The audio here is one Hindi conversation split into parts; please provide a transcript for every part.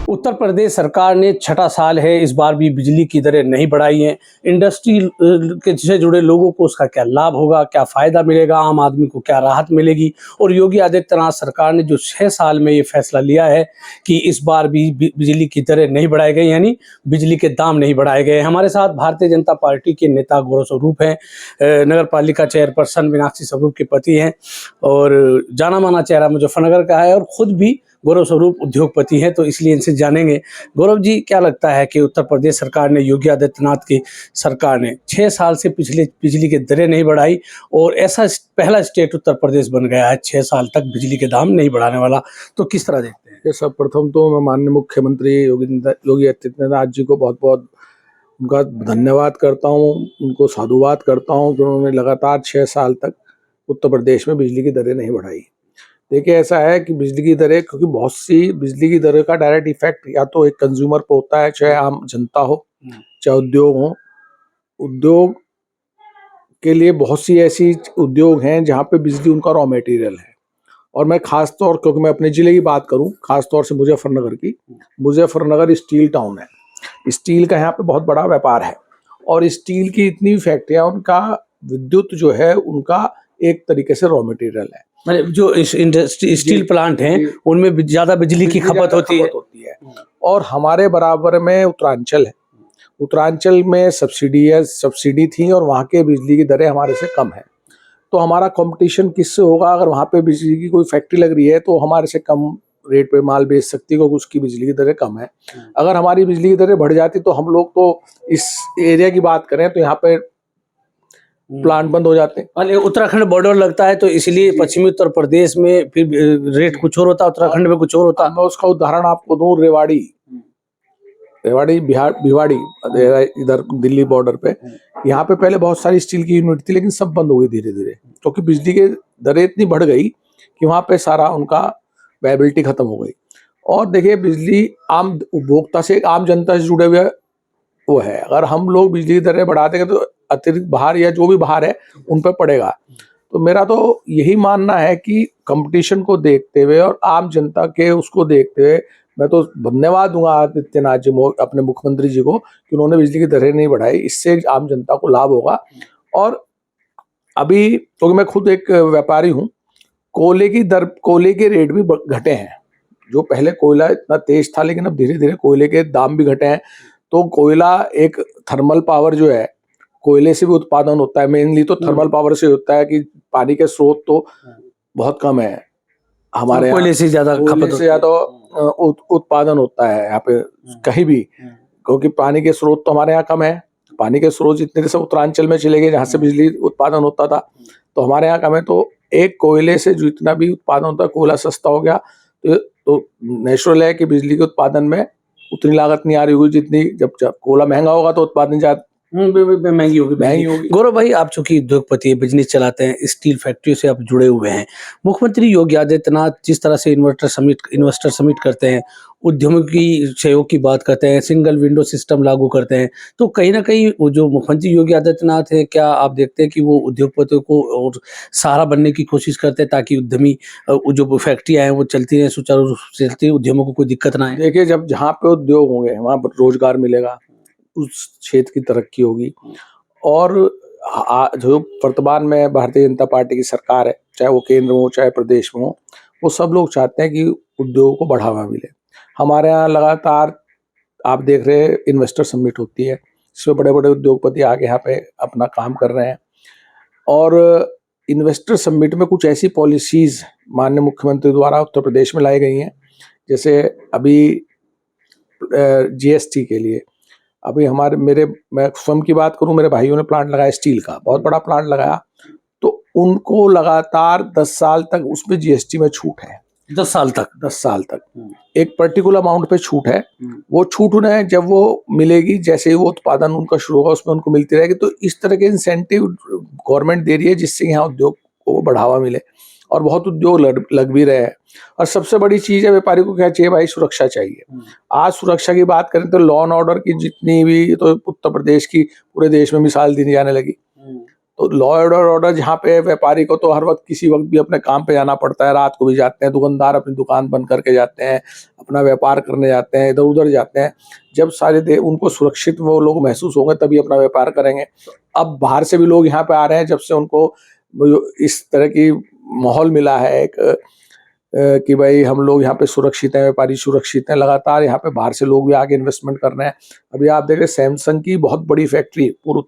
उत्तर प्रदेश सरकार ने छठा साल है, इस बार भी बिजली की दरें नहीं बढ़ाई हैं। इंडस्ट्री के से जुड़े लोगों को उसका क्या लाभ होगा, क्या फ़ायदा मिलेगा, आम आदमी को क्या राहत मिलेगी। और योगी आदित्यनाथ सरकार ने जो 6 साल में ये फैसला लिया है कि इस बार भी बिजली की दरें नहीं बढ़ाई गई, यानी बिजली के दाम नहीं बढ़ाए गए। हमारे साथ भारतीय जनता पार्टी के नेता गौरव स्वरूप हैं, नगर पालिका चेयरपर्सन मीनाक्षी स्वरूप के पति हैं और जाना माना चेहरा मुजफ्फरनगर का है और ख़ुद भी गौरव स्वरूप उद्योगपति हैं। तो इसलिए इनसे जानेंगे, गौरव जी क्या लगता है कि उत्तर प्रदेश सरकार ने, योगी आदित्यनाथ की सरकार ने 6 साल से बिजली की दरें नहीं बढ़ाई और ऐसा पहला स्टेट उत्तर प्रदेश बन गया है 6 साल तक बिजली के दाम नहीं बढ़ाने वाला, तो किस तरह देखते हैं? सर्वप्रथम तो मैं माननीय मुख्यमंत्री योगी आदित्यनाथ जी को बहुत बहुत उनका धन्यवाद करता हूँ, उनको साधुवाद करता हूँ कि उन्होंने लगातार 6 साल तक उत्तर प्रदेश में बिजली की दरें नहीं बढ़ाई। देखिए, ऐसा है कि बिजली की दरें, क्योंकि बहुत सी बिजली की दरें का डायरेक्ट इफेक्ट या तो एक कंज्यूमर पर होता है, चाहे आम जनता हो, चाहे उद्योग हो। उद्योग के लिए बहुत सी ऐसी उद्योग हैं जहाँ पे बिजली उनका रॉ मटेरियल है। और मैं खास तौर, क्योंकि मैं अपने ज़िले की बात करूँ, खास तौर से मुजफ्फरनगर की, मुजफ्फरनगर स्टील टाउन है। स्टील का यहाँ पे बहुत बड़ा व्यापार है और स्टील की इतनी फैक्ट्रियाँ, उनका विद्युत जो है उनका एक तरीके से रॉ मटेरियल है। मतलब जो स्टील प्लांट हैं उनमें ज़्यादा बिजली की खपत होती है। और हमारे बराबर में उत्तरांचल है, उत्तरांचल में सब्सिडी थी और वहाँ के बिजली की दरें हमारे से कम है। तो हमारा कंपटीशन किससे होगा? अगर वहाँ पे बिजली की कोई फैक्ट्री लग रही है तो हमारे से कम रेट पे माल बेच सकती है, क्योंकि उसकी बिजली की दरें कम है। अगर हमारी बिजली की दरें बढ़ जाती तो हम लोग, तो इस एरिया की बात करें तो यहाँ पे प्लांट बंद हो जाते हैं। और उत्तराखंड बॉर्डर लगता है तो इसलिए पश्चिमी उत्तर प्रदेश में फिर रेट कुछ और होता है, उत्तराखंड में कुछ और होता है। मैं उसका उदाहरण आपको दूं, रेवाड़ी भिवाड़ी इधर दिल्ली बॉर्डर पे, यहाँ पे पहले बहुत सारी स्टील की यूनिट थी, लेकिन सब बंद हो गई धीरे धीरे, क्योंकि बिजली की दरें इतनी बढ़ गई कि वहाँ पे सारा उनका वायबिलिटी खत्म हो गई। और देखिए, बिजली आम उपभोक्ता से, आम जनता से जुड़े हुए वो है। अगर हम लोग बिजली की दरें बढ़ा देंगे तो अतिरिक्त बाहर या जो भी बाहर है उन पर पड़ेगा। तो मेरा तो यही मानना है कि कंपटीशन को देखते हुए और आम जनता के उसको देखते हुए मैं तो धन्यवाद दूंगा आदित्यनाथ जी, अपने मुख्यमंत्री जी को, कि उन्होंने बिजली की दरें नहीं बढ़ाई। इससे आम जनता को लाभ होगा। और अभी, क्योंकि मैं खुद एक व्यापारी हूँ, कोयले के रेट भी घटे हैं। जो पहले कोयला इतना तेज था, लेकिन अब धीरे धीरे कोयले के दाम भी घटे हैं। तो कोयला एक थर्मल पावर जो है, कोयले से भी उत्पादन होता है, मेनली तो थर्मल पावर से होता है कि पानी के स्रोत तो बहुत कम है हमारे, कोयले से ज़्यादा उत्पादन होता है यहाँ पे कहीं भी, क्योंकि पानी के स्रोत तो हमारे यहाँ कम है। पानी के स्रोत जितने जैसे उत्तरांचल में चले गए जहाँ से बिजली उत्पादन होता था, तो हमारे यहाँ कम है। तो एक कोयले से जितना भी उत्पादन होता है, कोयला सस्ता हो गया तो नेचुरल है कि बिजली के उत्पादन में उतनी लागत नहीं आ रही होगी जितनी, जब कोयला महंगा होगा तो उत्पादन ज़्यादा महंगी होगी। गौरव भाई, आप चूंकि उद्योगपति बिजनेस चलाते हैं, स्टील फैक्ट्री से आप जुड़े हुए हैं, मुख्यमंत्री योगी आदित्यनाथ जिस तरह से इन्वेस्टर समिट करते हैं, उद्यमों की सहयोग की बात करते हैं, सिंगल विंडो सिस्टम लागू करते हैं, तो कहीं ना कहीं वो जो मुख्यमंत्री योगी आदित्यनाथ है, क्या आप देखते हैं कि वो उद्योगपतियों को और सहारा बनने की कोशिश करते हैं ताकि उद्यमी जो फैक्ट्रियाँ हैं वो चलती रहें, सुचारू रूप से चलती, उद्यमों को कोई दिक्कत ना आए? देखिए, जब जहाँ पे उद्योग होंगे वहाँ पर रोजगार मिलेगा, उस क्षेत्र की तरक्की होगी। और जो वर्तमान में भारतीय जनता पार्टी की सरकार है, चाहे वो केंद्र में हो चाहे प्रदेश में हो, वो सब लोग चाहते हैं कि उद्योग को बढ़ावा मिले। हमारे यहाँ लगातार आप देख रहे हैं इन्वेस्टर समिट होती है, इसमें बड़े बड़े उद्योगपति आके यहाँ पे अपना काम कर रहे हैं। और इन्वेस्टर समिट में कुछ ऐसी पॉलिसीज माननीय मुख्यमंत्री द्वारा उत्तर प्रदेश में लाई गई हैं, जैसे अभी GST के लिए अभी मैं स्वयं की बात करूं, मेरे भाइयों ने प्लांट लगाया स्टील का, बहुत बड़ा प्लांट लगाया, तो उनको लगातार 10 साल तक उसमें GST में छूट है। 10 साल तक एक पर्टिकुलर अमाउंट पे छूट है। वो छूट उन्हें जब वो मिलेगी, जैसे ही वो उत्पादन उनका शुरू होगा, उसमें उनको मिलती रहेगी। तो इस तरह के इंसेंटिव गवर्नमेंट दे रही है, जिससे यहाँ उद्योग को बढ़ावा मिले और बहुत उद्योग लग भी रहे हैं। और सबसे बड़ी चीज है, व्यापारी को क्या चाहिए भाई? सुरक्षा चाहिए। आज सुरक्षा की बात करें तो लॉ एंड ऑर्डर की जितनी भी, तो उत्तर प्रदेश की पूरे देश में मिसाल दी जाने लगी। तो लॉ एंड ऑर्डर जहाँ पे व्यापारी को तो हर वक्त किसी वक्त भी अपने काम पे जाना पड़ता है, रात को भी जाते हैं, दुकानदार अपनी दुकान बंद करके जाते हैं, अपना व्यापार करने जाते हैं, इधर उधर जाते हैं। जब सारे उनको सुरक्षित वो लोग महसूस होंगे तभी अपना व्यापार करेंगे। अब बाहर से भी लोग यहाँ पे आ रहे हैं, जब से उनको इस तरह की माहौल मिला है एक कि भाई हम लोग यहाँ पे सुरक्षित हैं, व्यापारी सुरक्षित हैं, लगातार यहाँ पे बाहर से लोग भी आके इन्वेस्टमेंट कर रहे हैं। अभी आप देख रहे हैं सैमसंग की बहुत बड़ी फैक्ट्री पूरे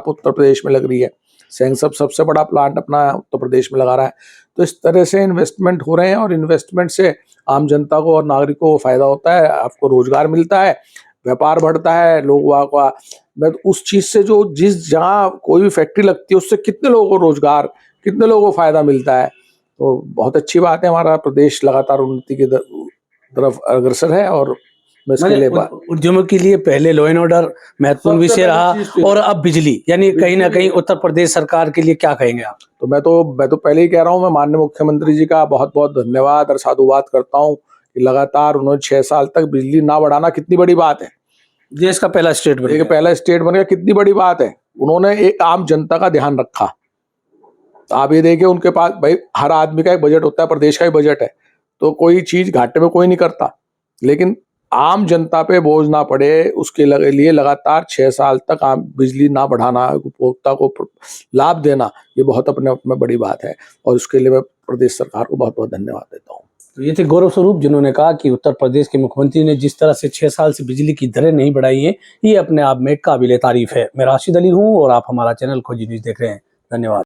उत्तर प्रदेश में लग रही है। सैमसंग सबसे बड़ा प्लांट अपना उत्तर प्रदेश में लगा रहा है। तो इस तरह से इन्वेस्टमेंट हो रहे हैं और इन्वेस्टमेंट से आम जनता को और नागरिकों को फायदा होता है, आपको रोजगार मिलता है, व्यापार बढ़ता है, लोग वहाँ का मैं उस चीज से जो जिस जहाँ कोई भी फैक्ट्री लगती है उससे कितने लोगों को रोजगार, कितने लोगों को फायदा मिलता है। तो बहुत अच्छी बात है, हमारा प्रदेश लगातार उन्नति की तरफ अग्रसर है। और मैं इसके लिए उद्यमों के लिए पहले लॉ एंड ऑर्डर महत्वपूर्ण विषय रहा और अब बिजली, यानी कहीं ना कहीं उत्तर प्रदेश सरकार के लिए क्या कहेंगे आप? तो मैं तो पहले ही कह रहा हूँ, मैं माननीय मुख्यमंत्री जी का बहुत बहुत धन्यवाद और साधुवाद करता हूँ कि लगातार उन्होंने 6 साल तक बिजली ना बढ़ाना कितनी बड़ी बात है। देश का पहला स्टेट बन गया, पहला स्टेट बन गया, कितनी बड़ी बात है। उन्होंने एक आम जनता का ध्यान रखा। तो आप ये देखिए उनके पास भाई हर आदमी का एक बजट होता है, प्रदेश का ही बजट है, तो कोई चीज घाटे में कोई नहीं करता, लेकिन आम जनता पे बोझ ना पड़े उसके लिए लगातार 6 साल तक आम बिजली ना बढ़ाना, उपभोक्ता को लाभ देना, ये बहुत अपने आप में बड़ी बात है। और उसके लिए मैं प्रदेश सरकार को बहुत बहुत धन्यवाद देता हूँ। तो ये थे गौरव स्वरूप, जिन्होंने कहा कि उत्तर प्रदेश के मुख्यमंत्री ने जिस तरह से 6 साल से बिजली की दरें नहीं बढ़ाई हैं, ये अपने आप में काबिले तारीफ है। मैं राशिद अली हूँ और आप हमारा चैनल खोजी न्यूज़ देख रहे हैं। धन्यवाद।